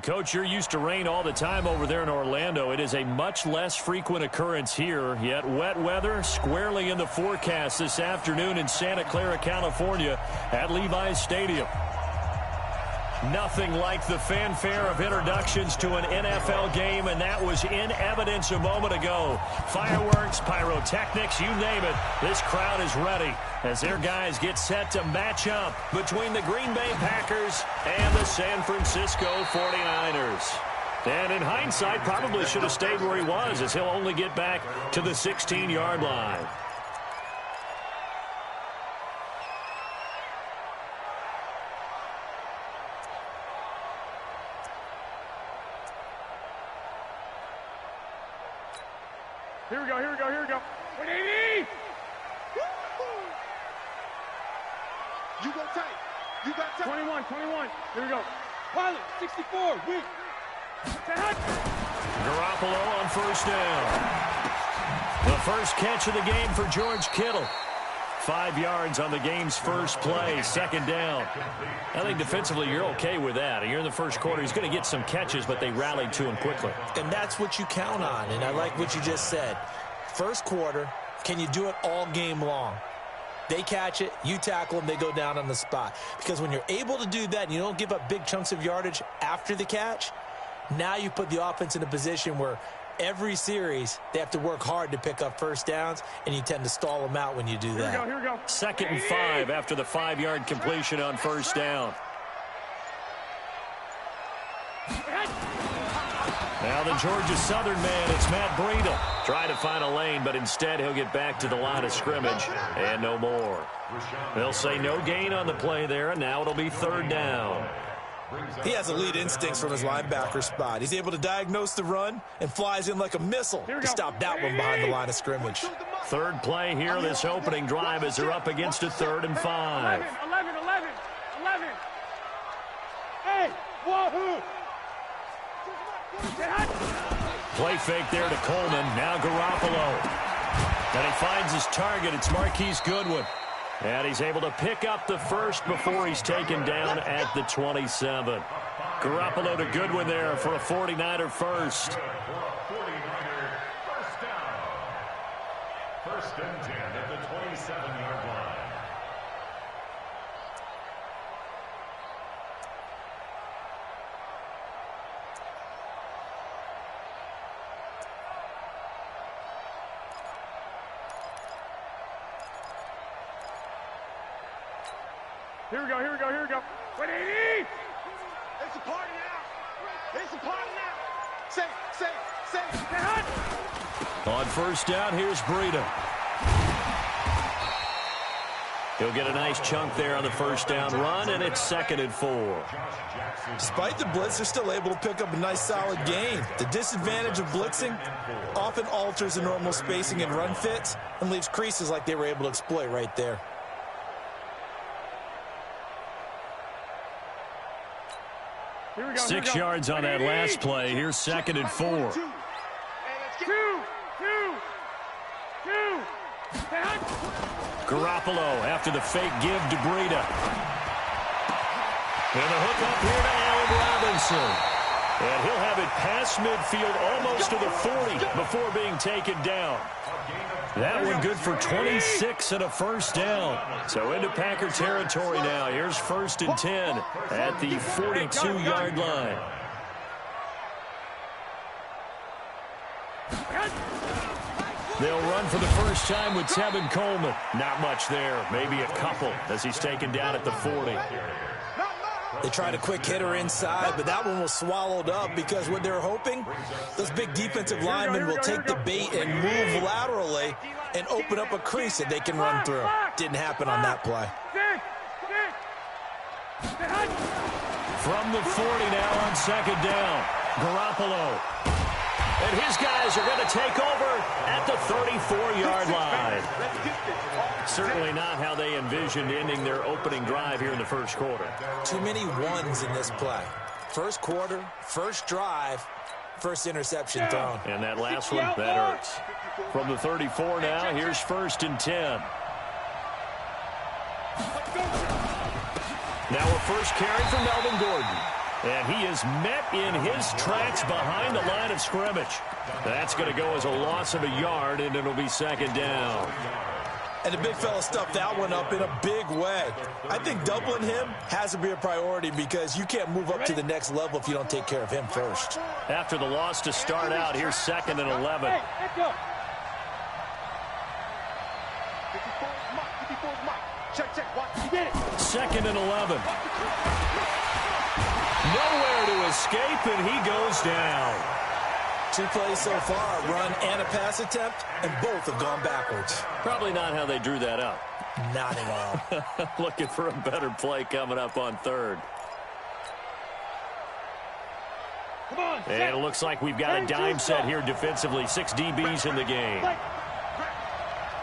Coach, you're used to rain all the time over there in Orlando. It is a much less frequent occurrence here, yet wet weather squarely in the forecast this afternoon in Santa Clara, California at Levi's Stadium. Nothing like the fanfare of introductions to an NFL game, and that was in evidence a moment ago. Fireworks, pyrotechnics, you name it. This crowd is ready as their guys get set to match up between the Green Bay Packers and the San Francisco 49ers. And in hindsight, probably should have stayed where he was, as he'll only get back to the 16-yard line. Here we go, here we go, here we go. 180! You go tight. You got tight. 21, 21. Here we go. Pilot, 64. Weak. Garoppolo on first down. The first catch of the game for George Kittle. 5 yards on the game's first play, second down. I think defensively you're okay with that. You're in the first quarter. He's going to get some catches, but they rallied to him quickly. And that's what you count on, and I like what you just said. First quarter, can you do it all game long? They catch it, you tackle them, they go down on the spot. Because when you're able to do that and you don't give up big chunks of yardage after the catch, now you put the offense in a position where every series they have to work hard to pick up first downs, and you tend to stall them out when you do that. Here we go, here we go. 2nd and 5 after the 5-yard completion on first down. Now the Georgia Southern man, it's Matt Breida. Trying to find a lane, but instead he'll get back to the line of scrimmage and no more. They'll say no gain on the play there, and now it'll be 3rd down. He has elite instincts from his linebacker spot. He's able to diagnose the run and flies in like a missile to stop that one behind the line of scrimmage. 3rd play here, this opening drive, as they're up against a 3rd and 5. 11. Hey, wahoo! Play fake there to Coleman. Now Garoppolo. And he finds his target. It's Marquise Goodwin. And he's able to pick up the first before he's taken down at the 27. Garoppolo to Goodwin there for a 49er first. First and 10 at the 27-yard line. Here we go, here we go, here we go. 180! It's a party now. It's a party now. Say. On first down, here's Breida. He'll get a nice chunk there on the first down run, and it's 2nd and 4. Despite the blitz, they're still able to pick up a nice solid gain. The disadvantage of blitzing often alters the normal spacing and run fits and leaves creases like they were able to exploit right there. Here we go, 6 yards on that last play. Here's 2nd and 4. Two. Garoppolo after the fake give to Breida. And the hook up here to Allen Robinson. And he'll have it past midfield almost to the 40 before being taken down. That one good for 26 and a first down. So into Packer territory now. Here's 1st and 10 at the 42-yard line. They'll run for the first time with Tevin Coleman. Not much there. Maybe a couple as he's taken down at the 40. They tried a quick hitter inside, but that one was swallowed up because what they're hoping, those big defensive linemen will take the bait and move laterally and open up a crease that they can run through. Didn't happen on that play. From the 40 now on 2nd down, Garoppolo. And his guys are going to take over at the 34-yard line. Certainly not how they envisioned ending their opening drive here in the first quarter. Too many ones in this play. First quarter, first drive, first interception thrown. And that last one, that hurts. From the 34 now, here's 1st and 10. Now a first carry for Melvin Gordon. And he is met in his tracks behind the line of scrimmage. That's going to go as a loss of a yard, and it'll be second down. And the big fella stuffed that one up in a big way. I think doubling him has to be a priority because you can't move up to the next level if you don't take care of him first. After the loss to start out, here's 2nd and 11. Hey, let's go. 54's Mike. 54's Mike. Check. Watch. You get it. 2nd and 11. Nowhere to escape, and he goes down. 2 plays so far, a run and a pass attempt, and both have gone backwards. Probably not how they drew that up. Not at all. Looking for a better play coming up on 3rd. Come on. And it looks like we've got a dime set here defensively. 6 DBs in the game.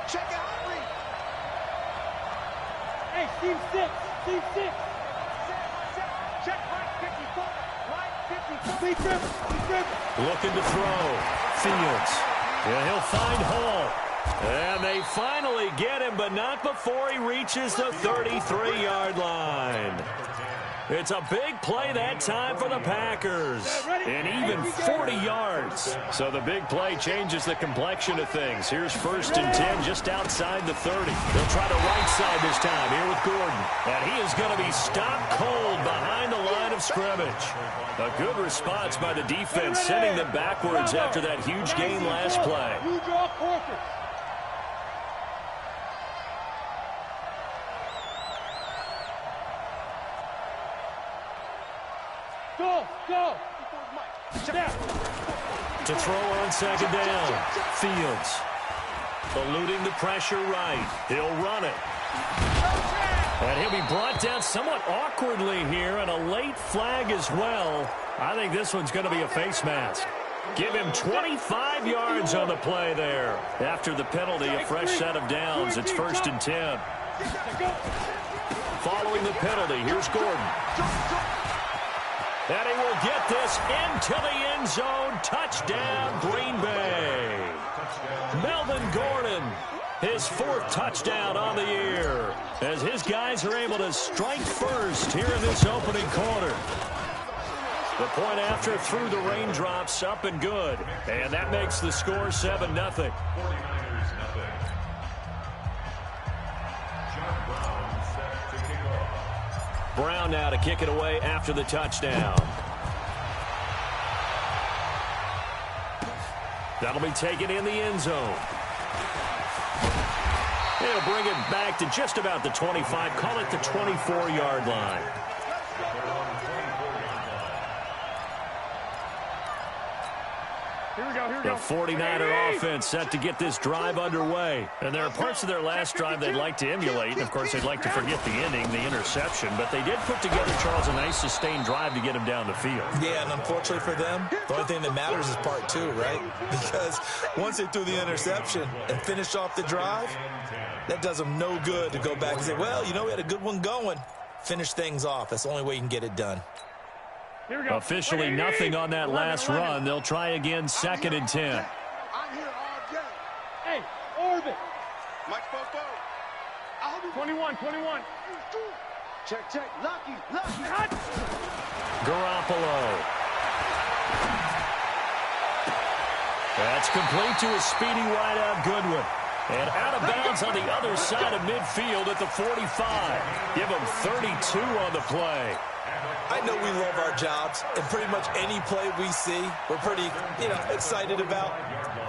Check out. Hey, team 6. Team 6. Check right 54. Right 54. Looking to throw. Fields. Yeah, he'll find Hall. And they finally get him, but not before he reaches the 33-yard line. It's a big play that time for the Packers. And even 40 yards. So the big play changes the complexion of things. Here's 1st and 10 just outside the 30. They'll try the right side this time here with Gordon. And he is going to be stopped cold behind the line of scrimmage. A good response by the defense, sending them backwards after that huge gain last play. You draw quarter. Go. To throw on 2nd down. Fields. Eluding the pressure right. He'll run it. And he'll be brought down somewhat awkwardly here, and a late flag as well. I think this one's going to be a face mask. Give him 25 yards on the play there. After the penalty, a fresh set of downs. It's 1st and 10. Following the penalty, here's Gordon. And he will get this into the end zone. Touchdown, Green Bay. Melvin Gordon, his 4th touchdown on the year, as his guys are able to strike first here in this opening quarter. The point after through the raindrops, up and good. And that makes the score 7-0. Brown now to kick it away after the touchdown. That'll be taken in the end zone. He'll bring it back to just about the 25. Call it the 24-yard line. Here we go. The 49er offense set to get this drive underway. And there are parts of their last drive they'd like to emulate. And, of course, they'd like to forget the ending, the interception. But they did put together, Charles, a nice sustained drive to get him down the field. Yeah, and unfortunately for them, the only thing that matters is part 2, right? Because once they threw the interception and finished off the drive, that does them no good to go back and say, well, you know, we had a good one going. Finish things off. That's the only way you can get it done. Officially nothing on that last run. They'll try again, 2nd and 10. I'm here all day. Hey, orbit. Mike Popo. 21. Check. Lucky. Garoppolo. That's complete to a speedy wideout Goodwin. And out of bounds on the other side of midfield at the 45. Give him 32 on the play. I know we love our jobs, and pretty much any play we see, we're pretty, excited about.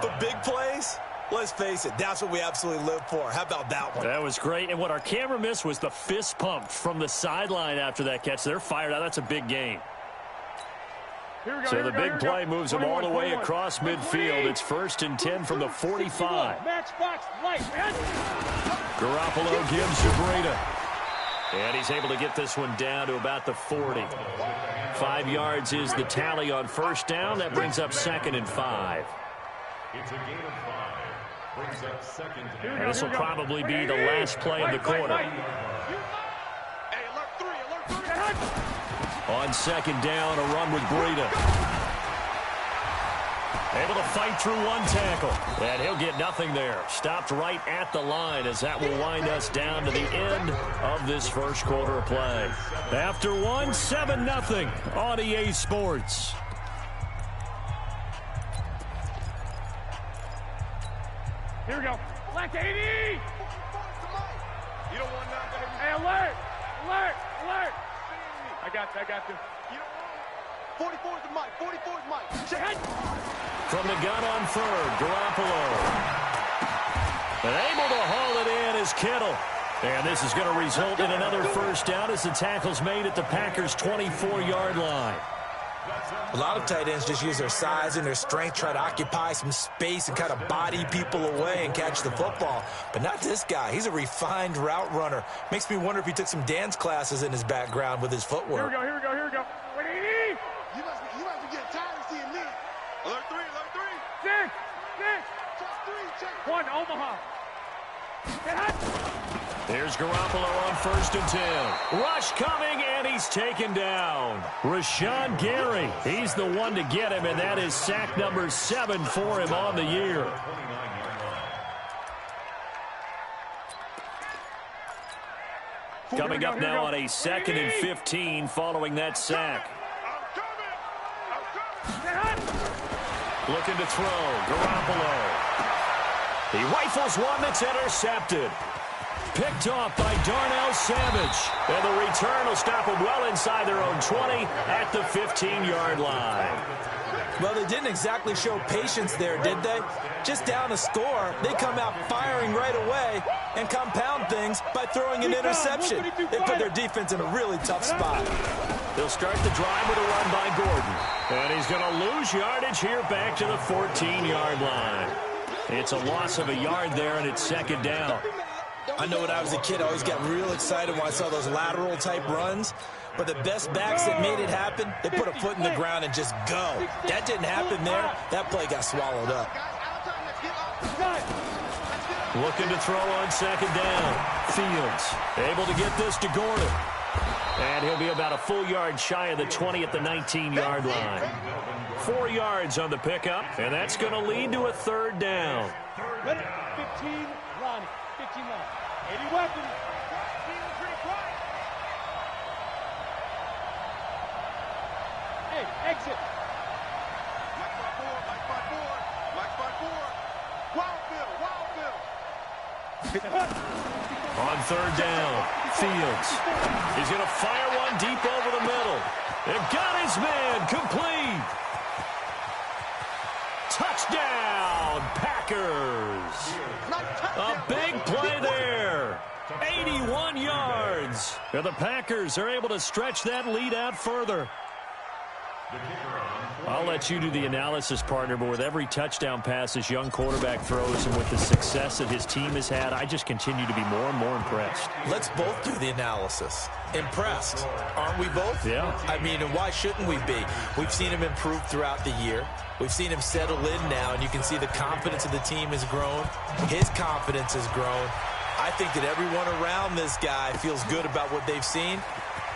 But big plays, let's face it, that's what we absolutely live for. How about that one? That was great. And what our camera missed was the fist pump from the sideline after that catch. They're fired out. That's a big gain. So the big play moves them all the way across midfield. It's 1st and 10 from the 45. Garoppolo gives to Breida. And he's able to get this one down to about the 40. 5 yards is the tally on 1st down. That brings up 2nd and 5. It's a gain of 5. Brings up 2nd and And this will probably be the last play of the quarter. Hey, alert 3. On 2nd down, a run with Breida. Able to fight through one tackle. And he'll get nothing there. Stopped right at the line as that will wind us down to the end of this first quarter of play. After one, 7-0 on EA Sports. Here we go. Black 80! You don't want nothing. Hey, alert! Alert! Alert! I got this. You don't want 44 is the mic. 44 is Mike. From the gun on third, Garoppolo. And able to haul it in is Kittle. And this is going to result in another first down as the tackle's made at the Packers' 24-yard line. A lot of tight ends just use their size and their strength, try to occupy some space and kind of body people away and catch the football. But not this guy. He's a refined route runner. Makes me wonder if he took some dance classes in his background with his footwork. Here we go. Wait, 80! You must be getting tired of seeing me. Alert 3. 6. Just 3, check. 1, Omaha. Get hot. There's Garoppolo on 1st and 10. Rush coming, and he's taken down. Rashawn Gary, he's the one to get him, and that is sack number 7 for him on the year. Coming up now on a 2nd and 15 following that sack. Looking to throw, Garoppolo. He rifles one that's intercepted. Picked off by Darnell Savage. And the return will stop him well inside their own 20 at the 15-yard line. Well, they didn't exactly show patience there, did they? Just down a score, they come out firing right away and compound things by throwing an interception. They put their defense in a really tough spot. They'll start the drive with a run by Gordon. And he's going to lose yardage here back to the 14-yard line. It's a loss of a yard there, and it's 2nd down. I know when I was a kid, I always got real excited when I saw those lateral-type runs. But the best backs that made it happen, they put a foot in the ground and just go. That didn't happen there. That play got swallowed up. Looking to throw on 2nd down. Fields able to get this to Gordon. And he'll be about a full yard shy of the 20 at the 19-yard line. 4 yards on the pickup, and that's going to lead to a 3rd down. 15 run. 80 weapons. Hey, exit. Mike by 4. On 3rd down, Fields. He's going to fire one deep over the middle. They've got his man complete. Touchdown, Packers. A big play there. 81 yards. And the Packers are able to stretch that lead out further. I'll let you do the analysis, partner, but with every touchdown pass this young quarterback throws and with the success that his team has had, I just continue to be more and more impressed. Let's both do the analysis. Impressed, aren't we both? Yeah. I mean, and why shouldn't we be? We've seen him improve throughout the year. We've seen him settle in now, and you can see the confidence of the team has grown. His confidence has grown. I think that everyone around this guy feels good about what they've seen.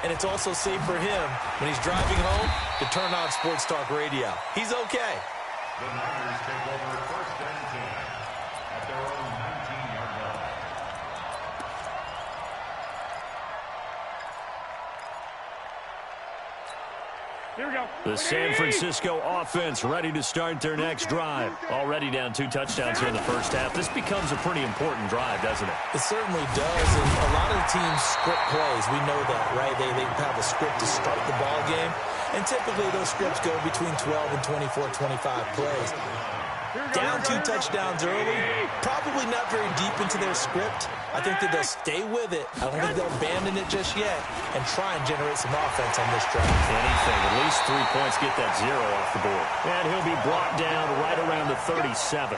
And it's also safe for him when he's driving home to turn on Sports Talk Radio. He's okay. The Niners take over 1st and 10 at their own 19-yard line. Here we go. The San Francisco offense ready to start their next drive. Already down 2 touchdowns here in the first half. This becomes a pretty important drive, doesn't it? It certainly does, and a lot of the teams script plays. We know that, right? They have a script to start the ball game, and typically those scripts go between 12 and 24, 25 plays. Down 2 touchdowns early, probably not very deep into their script. I think that they'll stay with it. I don't think they'll abandon it just yet and try and generate some offense on this drive. Anything, at least 3 points, get that 0 off the board. And he'll be brought down right around the 37.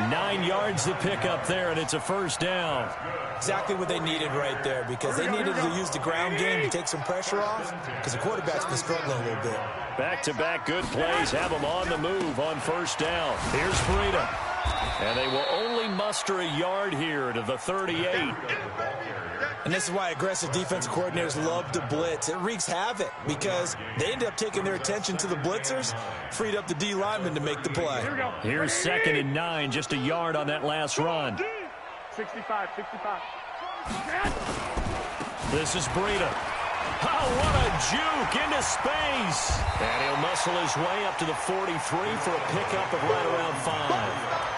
9 yards to pick up there, and it's a first down. Exactly what they needed right there, because they needed to use the ground game to take some pressure off, because the quarterback's been struggling a little bit. Back-to-back good plays have them on the move on first down. Here's Freedom. And they will only muster a yard here to the 38. And this is why aggressive defensive coordinators love to blitz. It wreaks havoc because they end up taking their attention to the blitzers, freed up the D lineman to make the play. Here's 2nd and 9, just a yard on that last run. 65. This is Breida. Oh, what a juke into space. And he'll muscle his way up to the 43 for a pickup of right around 5.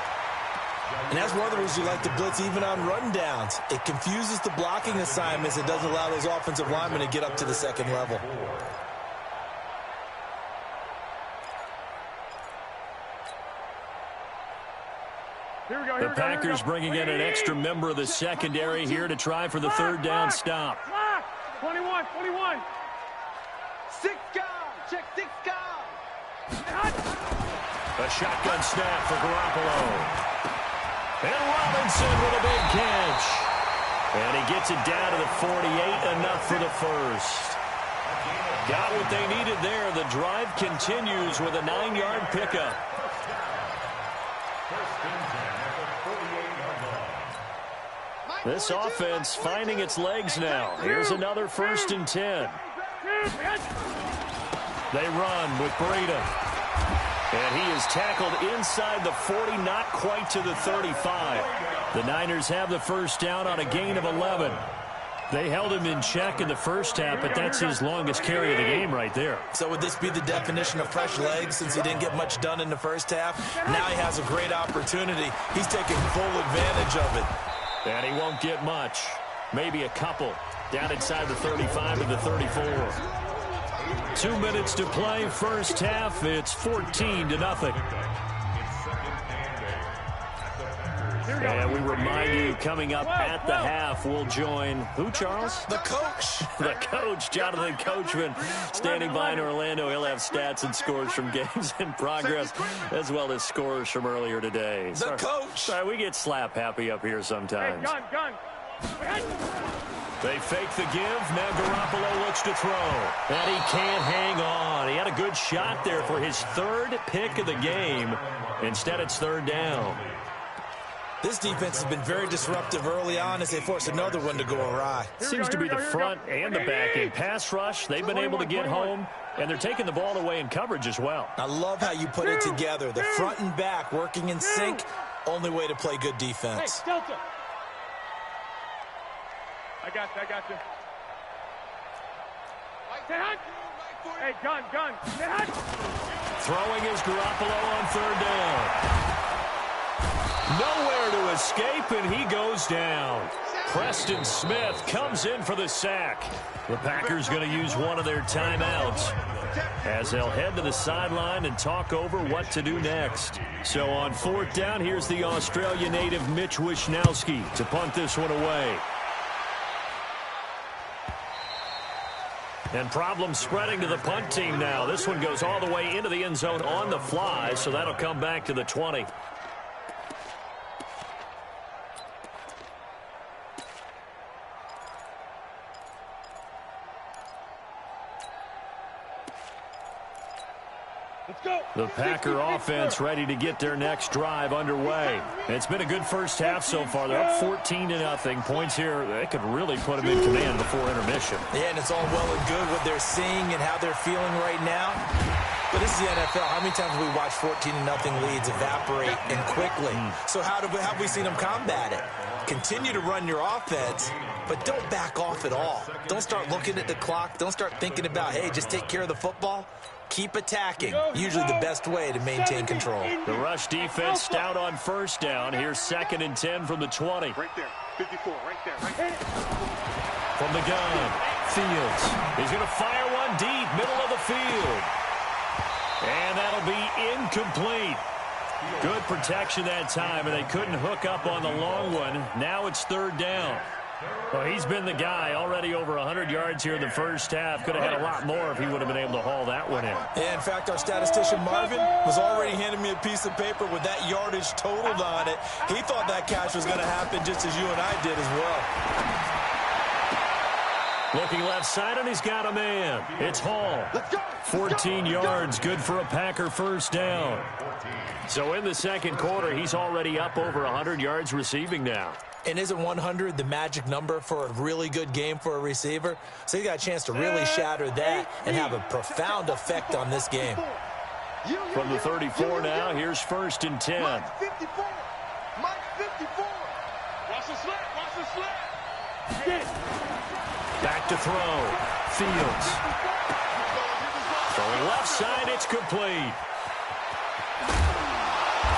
And that's one of the reasons you like to blitz even on rundowns. It confuses the blocking assignments. It doesn't allow those offensive linemen to get up to the second level. The Packers bringing in an extra member of the secondary here to try for the 3rd down stop. 21. 6 guys. Check 6 guys. A shotgun snap for Garoppolo. And Robinson with a big catch. And he gets it down to the 48, enough for the first. Got what they needed there. The drive continues with a 9-yard pickup. This offense finding its legs now. Here's another 1st and 10. They run with Breida. And he is tackled inside the 40, not quite to the 35. The Niners have the first down on a gain of 11. They held him in check in the first half, but that's his longest carry of the game right there. So would this be the definition of fresh legs since he didn't get much done in the first half? Now he has a great opportunity. He's taking full advantage of it. And he won't get much. Maybe a couple. Down inside the 35 to the 34. 2 minutes to play, first half. It's 14-0. And we remind you, coming up at the half, we'll join who, Charles? The coach. The coach, Jonathan Coachman, standing by in Orlando. He'll have stats and scores from games in progress, as well as scores from earlier today. The coach. Sorry, we get slap happy up here sometimes. Hey, gun. They fake the give. Now Garoppolo looks to throw. And he can't hang on. He had a good shot there for his 3rd pick of the game. Instead, it's 3rd down. This defense has been very disruptive early on as they force another one to go awry. Seems to be the front and the back end. Pass rush, they've been able to get home, and they're taking the ball away in coverage as well. I love how you put it together. The front and back working in sync. Only way to play good defense. Hey, Delta. I got you. Hey, gun. Throwing is Garoppolo on 3rd down. Nowhere to escape, and he goes down. Preston Smith comes in for the sack. The Packers going to use one of their timeouts as they'll head to the sideline and talk over what to do next. So on 4th down, here's the Australia native Mitch Wishnowsky to punt this one away. And problems spreading to the punt team now. This one goes all the way into the end zone on the fly, so that'll come back to the 20. The Packer offense ready to get their next drive underway. It's been a good first half so far. They're up 14-0. Points here, they could really put them in command before intermission. Yeah, and it's all well and good what they're seeing and how they're feeling right now. But this is the NFL. How many times have we watched 14-0 leads evaporate and quickly? So how have we seen them combat it? Continue to run your offense, but don't back off at all. Don't start looking at the clock. Don't start thinking about, hey, just take care of the football. Keep attacking. Usually the best way to maintain control. The rush defense stout on 1st down. Here's 2nd and 10 from the 20. Right there. 54, right there. From the gun, Fields. He's going to fire one deep, middle of the field. And that'll be incomplete. Good protection that time, and they couldn't hook up on the long one. Now it's 3rd down. Well, he's been the guy already over 100 yards here in the first half. Could have had a lot more if he would have been able to haul that one in. Yeah, in fact, our statistician Marvin was already handing me a piece of paper with that yardage totaled on it. He thought that catch was going to happen just as you and I did as well. Looking left side, and he's got a man. It's Hall. 14 yards, good for a Packer first down. So in the second quarter, he's already up over 100 yards receiving now. And isn't 100 the magic number for a really good game for a receiver? So he got a chance to really shatter that and have a profound effect on this game. From the 34 now, here's 1st and 10. Mike 54. Mike 54. Watch the slip. Watch the slip. Get it. Back to throw. Fields. Throwing left side, it's complete.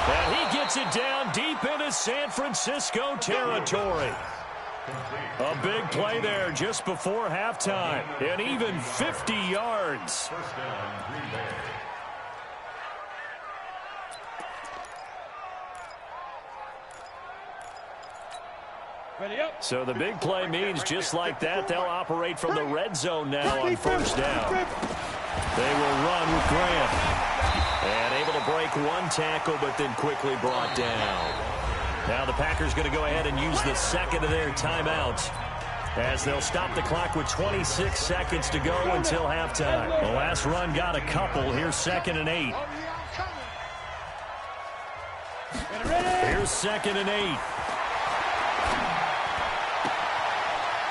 And he gets it down deep into San Francisco territory. A big play there just before halftime. And even 50 yards. So the big play means just like that, they'll operate from the red zone now on 1st down. They will run with Grant. And able to break one tackle, but then quickly brought down. Now the Packers going to go ahead and use the second of their timeouts, as they'll stop the clock with 26 seconds to go until halftime. The last run got a couple. Here's 2nd and 8. Here's 2nd and 8.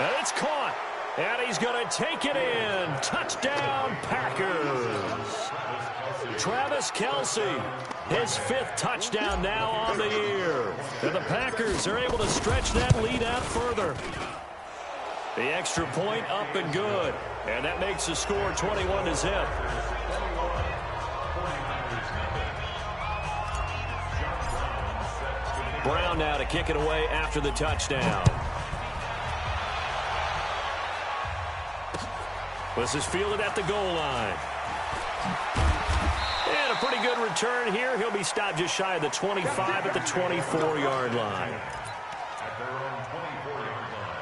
And it's caught. And he's going to take it in. Touchdown, Packers. Travis Kelce, his 5th touchdown now on the year. And the Packers are able to stretch that lead out further. The extra point up and good. And that makes the score 21-0. Brown now to kick it away after the touchdown. This is fielded at the goal line. And a pretty good return here. He'll be stopped just shy of the 25 at the 24-yard line. At their own 24-yard line.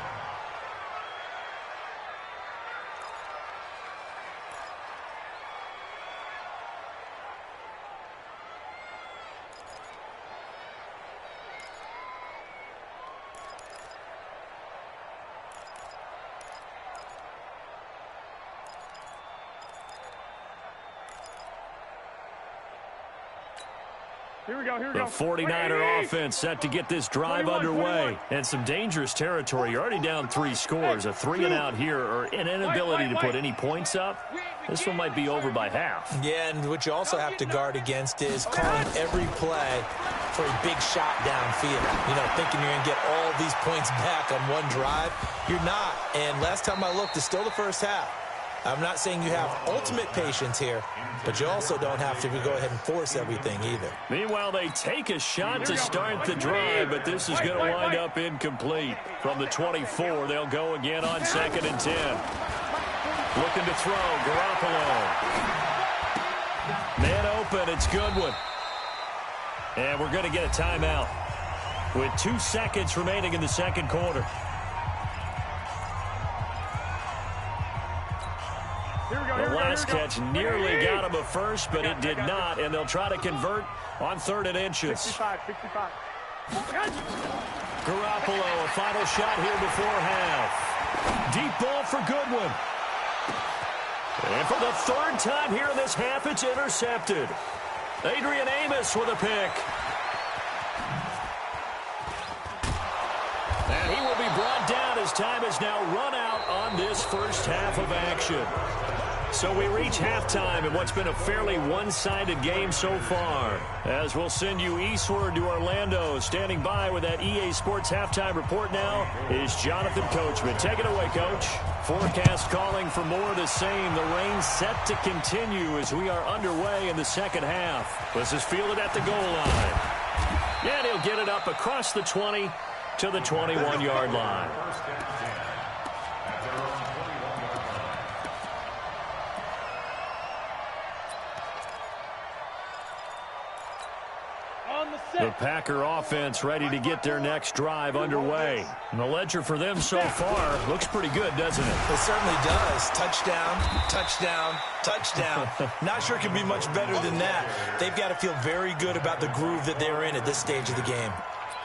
Here we go, here we The go. 49er offense set to get this drive 21, underway. 21. And some dangerous territory. You're already down 3 scores. A 3-and-out here, or an inability to put any points up. This one might be over by half. Yeah, and what you also have to guard against is calling every play for a big shot downfield. You know, thinking you're going to get all these points back on one drive. You're not. And last time I looked, it's still the first half. I'm not saying you have ultimate patience here, but you also don't have to go ahead and force everything either. Meanwhile, they take a shot to start the drive, but this is going to wind up incomplete. From the 24, they'll go again on 2nd and 10. Looking to throw, Garoppolo. Man open, it's Goodwin. And we're going to get a timeout with 2 seconds remaining in the second quarter. The last catch nearly got him a first, but it did not, and they'll try to convert on 3rd and inches. 65. Garoppolo, a final shot here before half. Deep ball for Goodwin. And for the 3rd time here in this half, it's intercepted. Adrian Amos with a pick. And he will be brought down as time has now run out on this first half of action. So we reach halftime in what's been a fairly one-sided game so far. As we'll send you eastward to Orlando. Standing by with that EA Sports halftime report now is Jonathan Coachman. Take it away, Coach. Forecast calling for more of the same. The rain set to continue as we are underway in the second half. This is fielded at the goal line. And he'll get it up across the 20 to the 21-yard line. The Packer offense ready to get their next drive underway. And the ledger for them so far looks pretty good, doesn't it? It certainly does. Touchdown, touchdown, touchdown. Not sure it can be much better than that. They've got to feel very good about the groove that they're in at this stage of the game.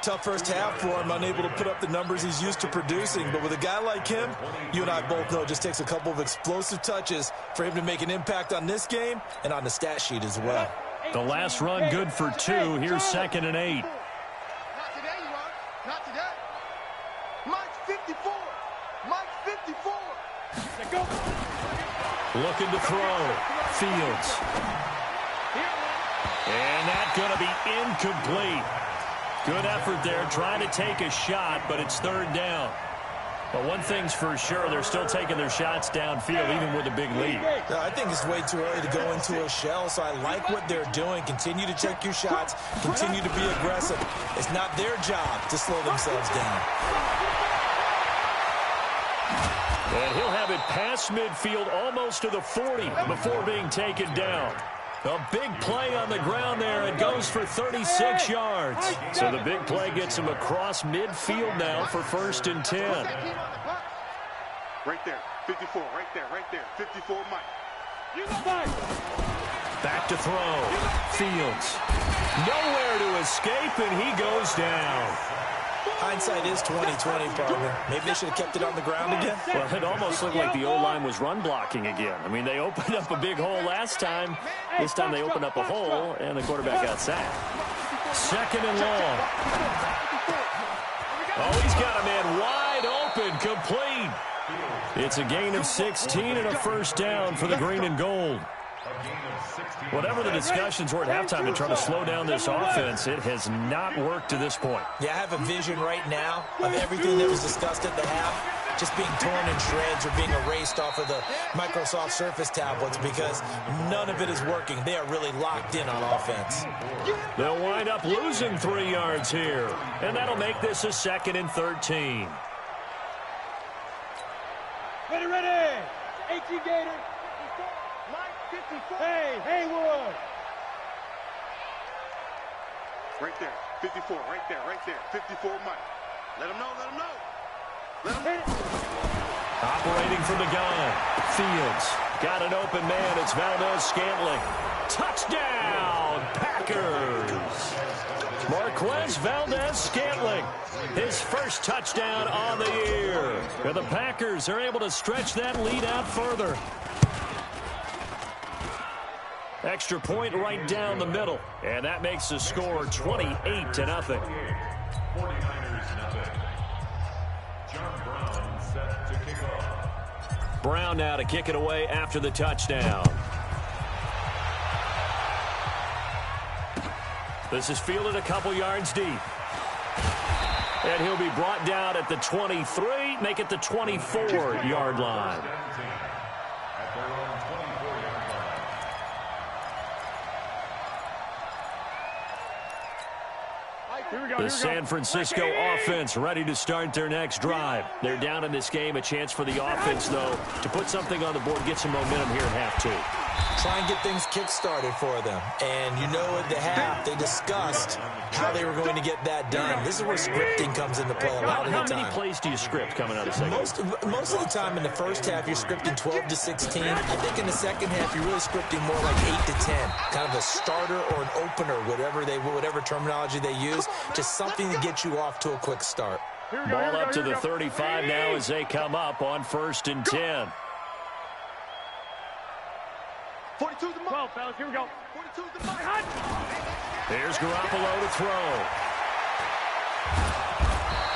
Tough first half for him, unable to put up the numbers he's used to producing. But with a guy like him, you and I both know it just takes a couple of explosive touches for him to make an impact on this game and on the stat sheet as well. The last run good for 2. Here's 2nd and 8. Not today, you are. Not today. Looking to throw. Fields. And that's going to be incomplete. Good effort there trying to take a shot, but it's third down. But one thing's for sure, they're still taking their shots downfield, even with a big lead. I think it's way too early to go into a shell, so I like what they're doing. Continue to take your shots. Continue to be aggressive. It's not their job to slow themselves down. And he'll have it past midfield, almost to the 40, before being taken down. A big play on the ground there. It goes for 36 yards. So the big play gets him across midfield now for 1st and 10. Right there, 54, right there, 54 Mike. Back to throw. Fields. Nowhere to escape, and he goes down. Hindsight is 20/20, partner. Maybe they should have kept it on the ground again. Well, it almost looked like the O-line was run blocking again. I mean, they opened up a big hole last time. This time they opened up a hole, and the quarterback got sacked. 2nd and long. Oh, he's got a man wide open, complete. It's a gain of 16 and a 1st down for the green and gold. Whatever the discussions were at halftime to try to slow down this offense, it has not worked to this point. Yeah, I have a vision right now of everything that was discussed at the half just being torn in shreds or being erased off of the Microsoft Surface tablets because none of it is working. They are really locked in on offense. They'll wind up losing 3 yards here, and that'll make this a 2nd and 13. Ready. 18 Gator. Hey, Haywood. Right there, 54, right there, 54 Mike. Let him know. Operating from the gun. Fields. Got an open man. It's Valdez-Scantling. Touchdown, Packers. Marquez Valdez-Scantling. His first touchdown on the year. And the Packers are able to stretch that lead out further. Extra point right down the middle. And that makes the score 28-0. 49ers nothing. John Brown set to kick off. Brown now to kick it away after the touchdown. This is fielded a couple yards deep. And he'll be brought down at the 23, make it the 24-yard line. The San Francisco offense ready to start their next drive. They're down in this game. A chance for the offense, though, to put something on the board, get some momentum here at half 2. Try and get things kick-started for them. And you know at the half, they discussed how they were going to get that done. This is where scripting comes into play a lot of the time. How many plays do you script coming out of the second? Most of the time in the first half, you're scripting 12 to 16. I think in the second half, you're really scripting more like 8 to 10. Kind of a starter or an opener, whatever terminology they use. Just something to get you off to a quick start. Ball up to the 35 now as they come up on 1st and 10. 42 to 12, fellas. Here we go. 42 to Here's Garoppolo to throw.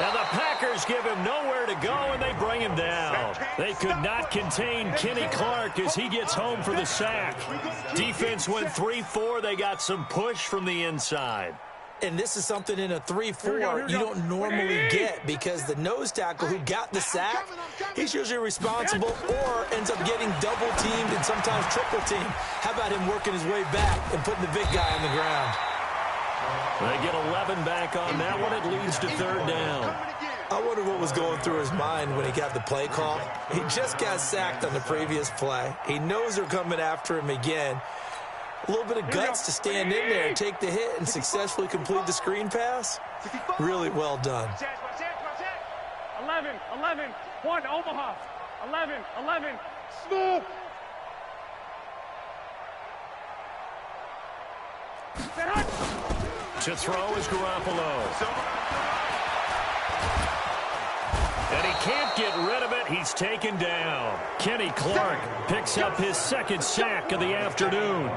And the Packers give him nowhere to go, and they bring him down. They could not contain Kenny Clark as he gets home for the sack. Defense went 3-4. They got some push from the inside. And this is something in a 3-4 you don't normally get because the nose tackle who got the sack, he's usually responsible or ends up getting double-teamed and sometimes triple-teamed. How about him working his way back and putting the big guy on the ground? They get 11 back on that one. It leads to 3rd down. I wonder what was going through his mind when he got the play call. He just got sacked on the previous play. He knows they're coming after him again. A little bit of guts to stand in there and take the hit and successfully complete the screen pass. Really well done. 11, 1, Omaha. 11, smooth. To throw is Garoppolo. And he can't get rid of it. He's taken down. Kenny Clark picks up his 2nd sack of the afternoon.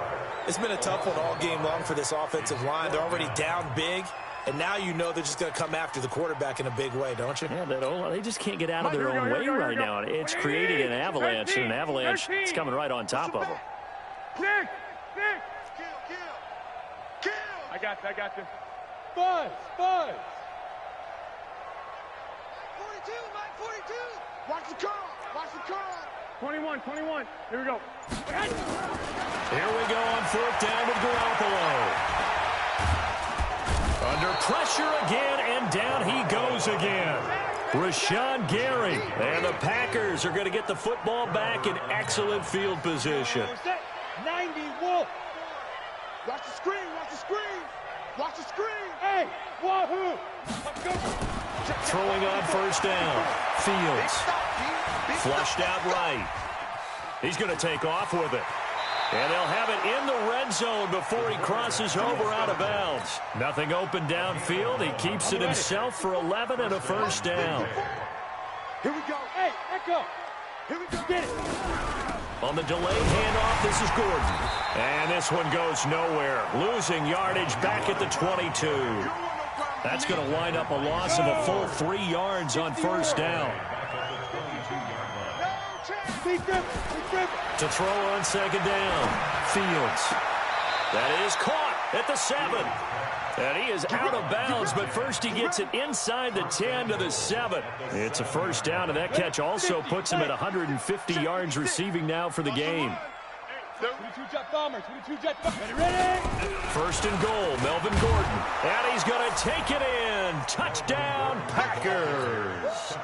It's been a tough one all game long for this offensive line. They're already down big. And now you know they're just going to come after the quarterback in a big way, don't you? Yeah, they just can't get out of their own way right now. It's created an avalanche, and an avalanche is coming right on top of them. Nick! Kill! I got you. Buzz! 42, Mike, 42! Watch the curl! 21. Here we go. Here we go on 4th down with Garoppolo. Under pressure again, and down he goes again. Rashawn Gary. And the Packers are going to get the football back in excellent field position. 90, Wolf. Watch the screen. Hey, wahoo. Throwing on 1st down. Fields. Flushed out right. He's going to take off with it. And they'll have it in the red zone before he crosses over out of bounds. Nothing open downfield. He keeps it himself for 11 and a 1st down. Here we go. Hey, echo. Here we go. Get it. On the delayed handoff, this is Gordon. And this one goes nowhere. Losing yardage back at the 22. That's going to wind up a loss of a full 3 yards on 1st down. To throw on 2nd down. Fields. That is caught at the 7. And he is out of bounds, but first he gets it inside the 10 to the 7. It's a 1st down, and that catch also puts him at 150 yards receiving now for the game. 22-jet bombers. Ready? 1st and goal, Melvin Gordon. And he's going to take it in. Touchdown, Packers.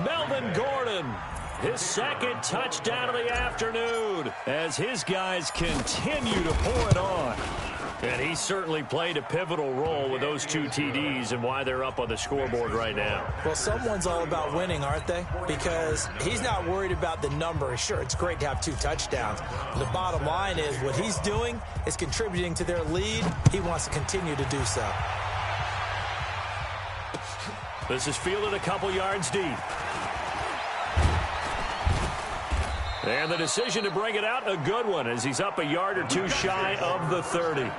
Melvin Gordon. His 2nd touchdown of the afternoon as his guys continue to pour it on. And he certainly played a pivotal role with those 2 TDs and why they're up on the scoreboard right now. Well, someone's all about winning, aren't they? Because he's not worried about the number. Sure, it's great to have 2 touchdowns. But the bottom line is what he's doing is contributing to their lead. He wants to continue to do so. This is fielded a couple yards deep. And the decision to bring it out, a good one, as he's up a yard or 2 shy of the 30.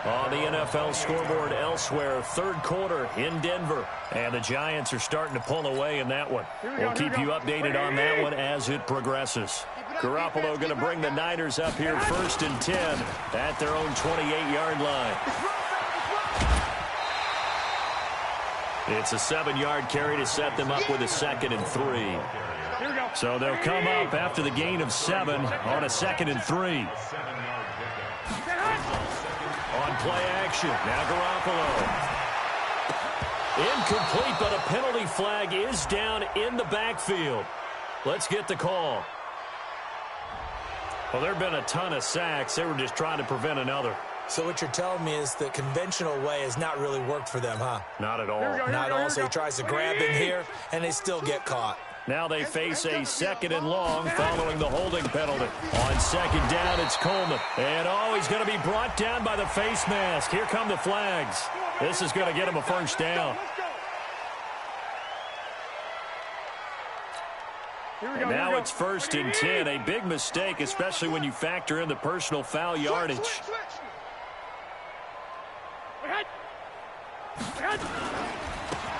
On the NFL scoreboard elsewhere, 3rd quarter in Denver. And the Giants are starting to pull away in that one. We'll keep you updated on that one as it progresses. Garoppolo going to bring the Niners up here 1st and 10 at their own 28-yard line. It's a 7-yard carry to set them up with a 2nd and 3. So they'll come up after the gain of 7 on a 2nd and 3. On play action, now Garoppolo. Incomplete, but a penalty flag is down in the backfield. Let's get the call. Well, there have been a ton of sacks. They were just trying to prevent another. So what you're telling me is the conventional way has not really worked for them, huh? Not at all. Not all. So he tries to grab him here, and they still get caught. Now they face a 2nd and long following the holding penalty. On 2nd down, it's Coleman. And, he's going to be brought down by the face mask. Here come the flags. This is going to get him a 1st down. And now it's 1st and 10. A big mistake, especially when you factor in the personal foul yardage.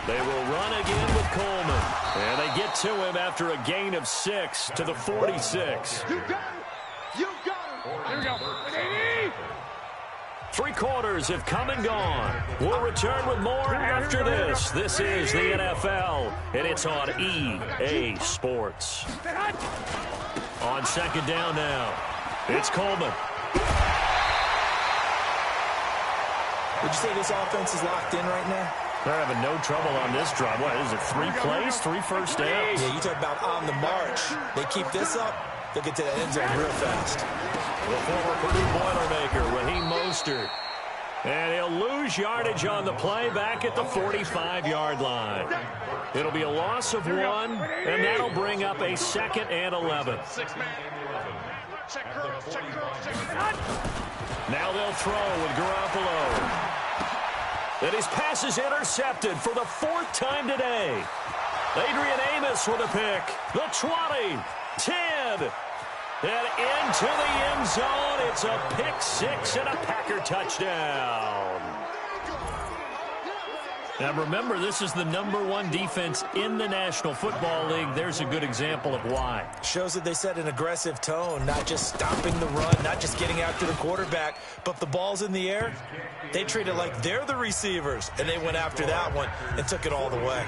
They will run again with Coleman. And they get to him after a gain of 6 to the 46. You got it. Here we go. 3 quarters have come and gone. We'll return with more after this. This is the NFL, and it's on EA Sports. On 2nd down now, it's Coleman. Would you say this offense is locked in right now? They're having no trouble on this drive. What is it, 3 plays, 3 1st downs? Yeah, you talk about on the march. They keep this up, they'll get to the end zone real fast. The former Purdue Boilermaker, Raheem Mostert. And he'll lose yardage on the play back at the 45-yard line. It'll be a loss of 1, and that'll bring up a 2nd and 11. Now they'll throw with Garoppolo. And his pass is intercepted for the 4th time today. Adrian Amos with a pick. The 20, 10, and into the end zone. It's a pick 6 and a Packer touchdown. Now remember, this is the #1 defense in the National Football League. There's a good example of why. Shows that they set an aggressive tone, not just stopping the run, not just getting after the quarterback, but if the ball's in the air, they treat it like they're the receivers, and they went after that one and took it all the way.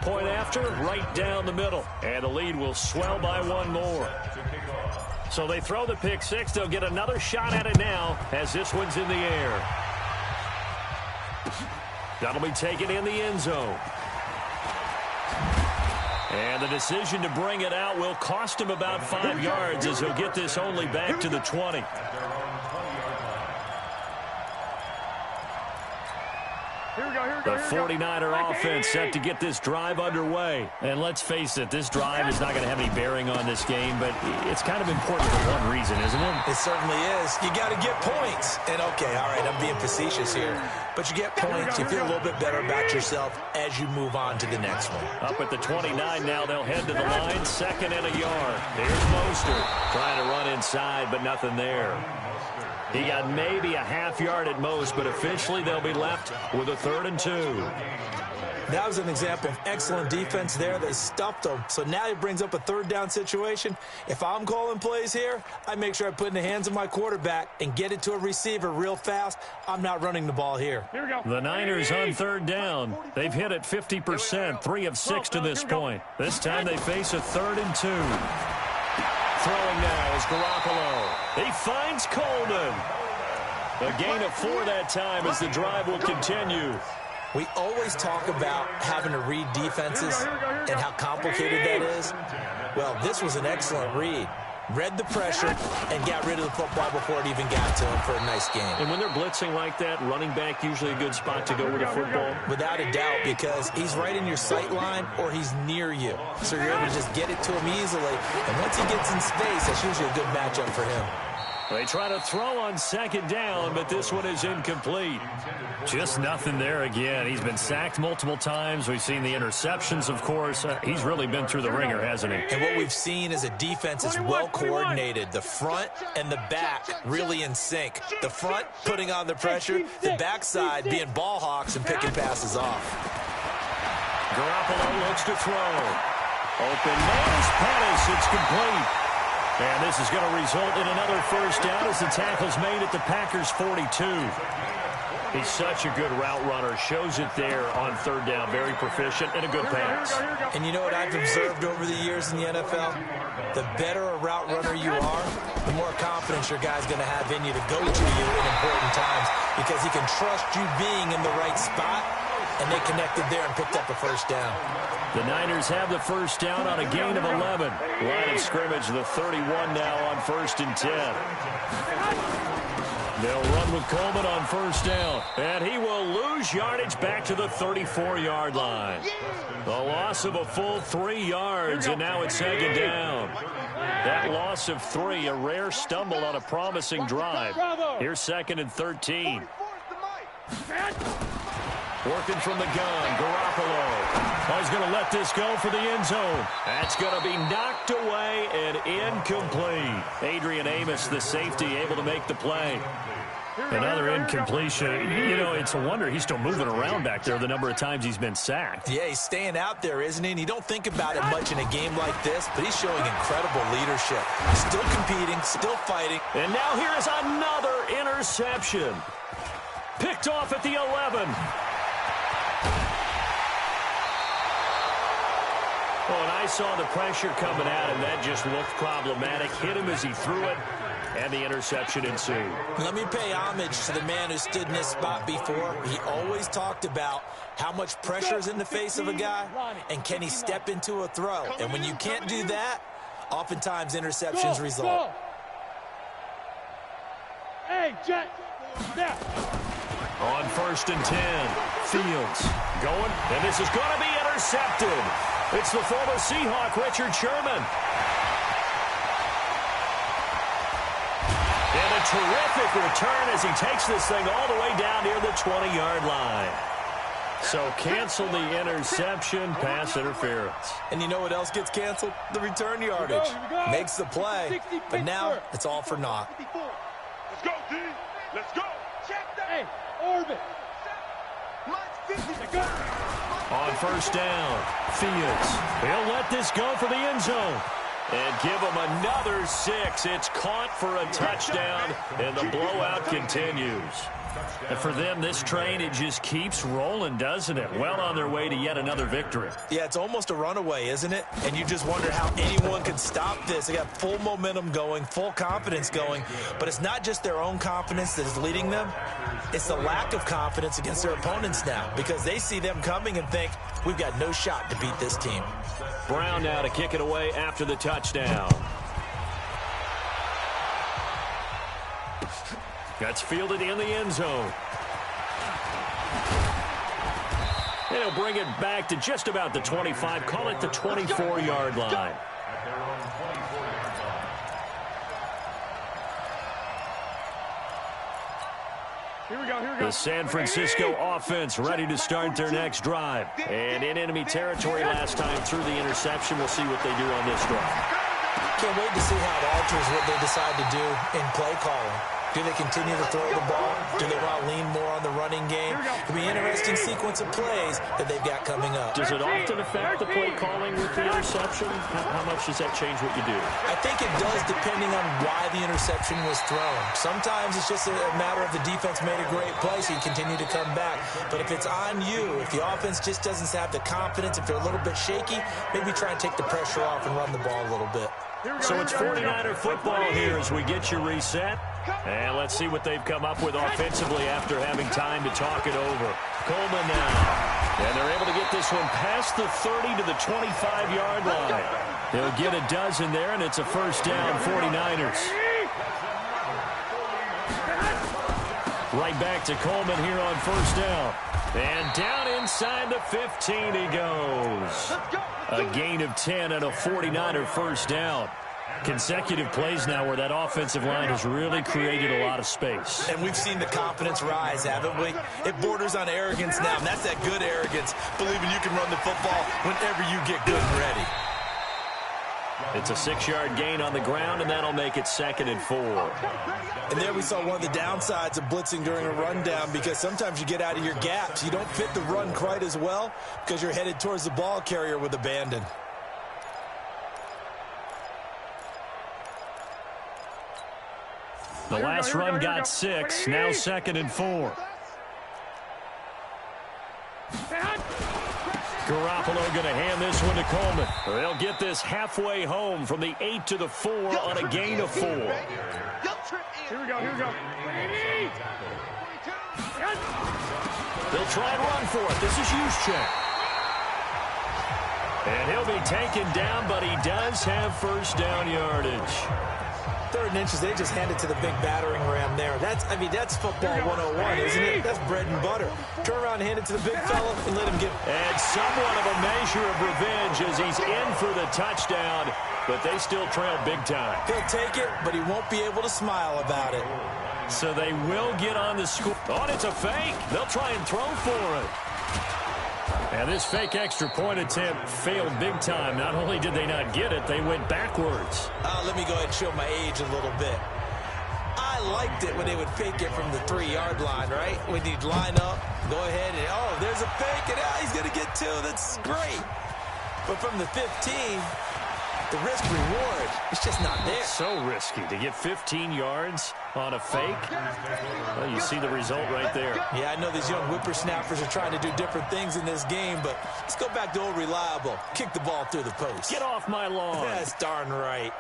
Point after, right down the middle, and the lead will swell by one more. So they throw the pick six. They'll get another shot at it now as this one's in the air. That'll be taken in the end zone. And the decision to bring it out will cost him about 5 yards as he'll get this only back to the 20. The 49er offense set to get this drive underway. And let's face it, this drive is not going to have any bearing on this game, but it's kind of important for one reason, isn't it? It certainly is. You got to get points. And, okay, all right, I'm being facetious here. But you get points, you feel a little bit better about yourself as you move on to the next one. Up at the 29 now, they'll head to the line, 2nd and a yard. Here's Mostert trying to run inside, but nothing there. He got maybe a half yard at most, but officially they'll be left with a 3rd and 2. That was an example of excellent defense there. They stuffed them. So now it brings up a 3rd down situation. If I'm calling plays here, I make sure I put it in the hands of my quarterback and get it to a receiver real fast. I'm not running the ball here. Here we go. The Niners on 3rd down. They've hit it 50%, 3 of 6 to this point. This time they face a 3rd and 2. Throwing now is Garoppolo. He finds Coleman. A gain of 4 that time as the drive will continue. We always talk about having to read defenses and how complicated that is. Well, this was an excellent read. Read the pressure and got rid of the football before it even got to him for a nice game. And when they're blitzing like that, running back usually a good spot to go with the football? Without a doubt, because he's right in your sight line or he's near you. So you're able to just get it to him easily. And once he gets in space, that's usually a good matchup for him. They try to throw on 2nd down, but this one is incomplete. Just nothing there again. He's been sacked multiple times. We've seen the interceptions, of course. He's really been through the ringer, hasn't he? And what we've seen is a defense is well coordinated. The front and the back really in sync. The front putting on the pressure, the backside being ball hawks and picking passes off. Garoppolo looks to throw. Open man is Pettis. It's complete. And this is going to result in another 1st down as the tackle's made at the Packers' 42. He's such a good route runner. Shows it there on 3rd down. Very proficient and a good pass. And you know what I've observed over the years in the NFL? The better a route runner you are, the more confidence your guy's going to have in you to go to you in important times because he can trust you being in the right spot, and they connected there and picked up a 1st down. The Niners have the 1st down on a gain of 11. Line of scrimmage, the 31 now on 1st and 10. They'll run with Coleman on 1st down. And he will lose yardage back to the 34-yard line. The loss of a full 3 yards, and now it's 2nd down. That loss of 3, a rare stumble on a promising drive. Here's 2nd and 13. Working from the gun, Garoppolo. Oh, he's going to let this go for the end zone. That's going to be knocked away and incomplete. Adrian Amos, the safety, able to make the play. Another incompletion. You know, it's a wonder he's still moving around back there the number of times he's been sacked. Yeah, he's staying out there, isn't he? And you don't think about it much in a game like this, but he's showing incredible leadership. Still competing, still fighting. And now here is another interception. Picked off at the 11. Oh, and I saw the pressure coming at him. That just looked problematic. Hit him as he threw it, and the interception ensued. Let me pay homage to the man who stood in this spot before. He always talked about how much pressure is in the face of a guy, and can he step into a throw. And when you can't do that, oftentimes interceptions result. Hey, Jet. Now. On 1st and 10, Fields going, and this is going to be intercepted. It's the former Seahawk, Richard Sherman. And a terrific return as he takes this thing all the way down near the 20-yard line. So cancel the interception, pass interference. And you know what else gets canceled? The return yardage. Makes the play, but now it's all for naught. Let's go, D. Let's go. Check that. Hey, orbit. On first down, Fields. He'll let this go for the end zone. And give him another 6. It's caught for a touchdown, and the blowout continues. And for them, this train, it just keeps rolling, doesn't it? Well on their way to yet another victory. Yeah, it's almost a runaway, isn't it? And you just wonder how anyone could stop this. They got full momentum going, full confidence going. But it's not just their own confidence that is leading them. It's the lack of confidence against their opponents now, because they see them coming and think, we've got no shot to beat this team. Brown now to kick it away after the touchdown. That's fielded in the end zone. And he'll bring it back to just about the 25. Call it the 24-yard line. Here we go. The San Francisco offense ready to start their next drive. And in enemy territory last time through the interception. We'll see what they do on this drive. Can't wait to see how it alters what they decide to do in play calling. Do they continue to throw the ball? Do they want to lean more on the running game? It'll be an interesting sequence of plays that they've got coming up. Does it often affect the play calling with the interception? How much does that change what you do? I think it does, depending on why the interception was thrown. Sometimes it's just a matter of the defense made a great play, so you continue to come back. But if it's on you, if the offense just doesn't have the confidence, if they're a little bit shaky, maybe try and take the pressure off and run the ball a little bit. So it's 49er football here as we get you reset. And let's see what they've come up with offensively after having time to talk it over. Coleman now. And they're able to get this one past the 30 to the 25-yard line. They'll get a dozen there, and it's a first down, 49ers. Right back to Coleman here on first down. And down inside the 15 he goes. A gain of 10 and a 49er first down. Consecutive plays now where that offensive line has really created a lot of space. And we've seen the confidence rise, haven't we? It borders on arrogance now, and that's that good arrogance, believing you can run the football whenever you get good and ready. It's a 6-yard gain on the ground, and that'll make it 2nd and 4. And there we saw one of the downsides of blitzing during a rundown, because sometimes you get out of your gaps. You don't fit the run quite as well because you're headed towards the ball carrier with abandon. The last run got 6, now 2nd and 4. Garoppolo going to hand this one to Coleman. They'll get this halfway home from the 8 to the 4 on a gain of 4. Here we go. They'll try and run for it. This is Juszczyk. And he'll be taken down, but he does have first down yardage. 3rd and inches, they just hand it to the big battering ram there. That's football 101, isn't it? That's bread and butter. Turn around and hand it to the big fella and let him get... And somewhat of a measure of revenge as he's in for the touchdown, but they still trail big time. He'll take it, but he won't be able to smile about it. So they will get on the score. Oh, it's a fake. They'll try and throw for it. And this fake extra point attempt failed big time. Not only did they not get it, they went backwards. Let me go ahead and show my age a little bit. I liked it when they would fake it from the 3-yard line, right? When you'd line up, go ahead and, oh, there's a fake, and he's going to get 2. That's great. But from the 15, the risk-reward, it's just not there. So risky to get 15 yards on a fake. Well, you see the result right there. Yeah, I know these young whippersnappers are trying to do different things in this game, but let's go back to old reliable. Kick the ball through the post. Get off my lawn. That's darn right.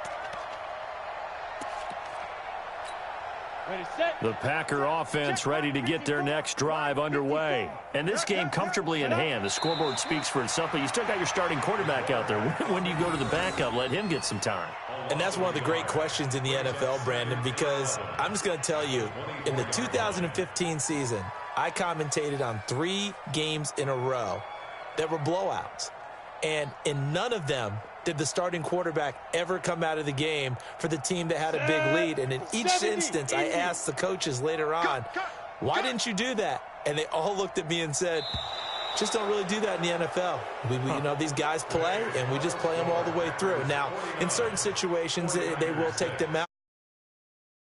The Packer offense ready to get their next drive underway. And this game comfortably in hand. The scoreboard speaks for itself, but you still got your starting quarterback out there. When do you go to the backup? Let him get some time. And that's one of the great questions in the NFL, Brandon, because I'm just going to tell you, in the 2015 season, I commentated on 3 games in a row that were blowouts. And in none of them did the starting quarterback ever come out of the game for the team that had a big lead. And in each instance, I asked the coaches later on, why didn't you do that? And they all looked at me and said, just don't really do that in the NFL. You know, these guys play, and we just play them all the way through. Now, in certain situations, they will take them out.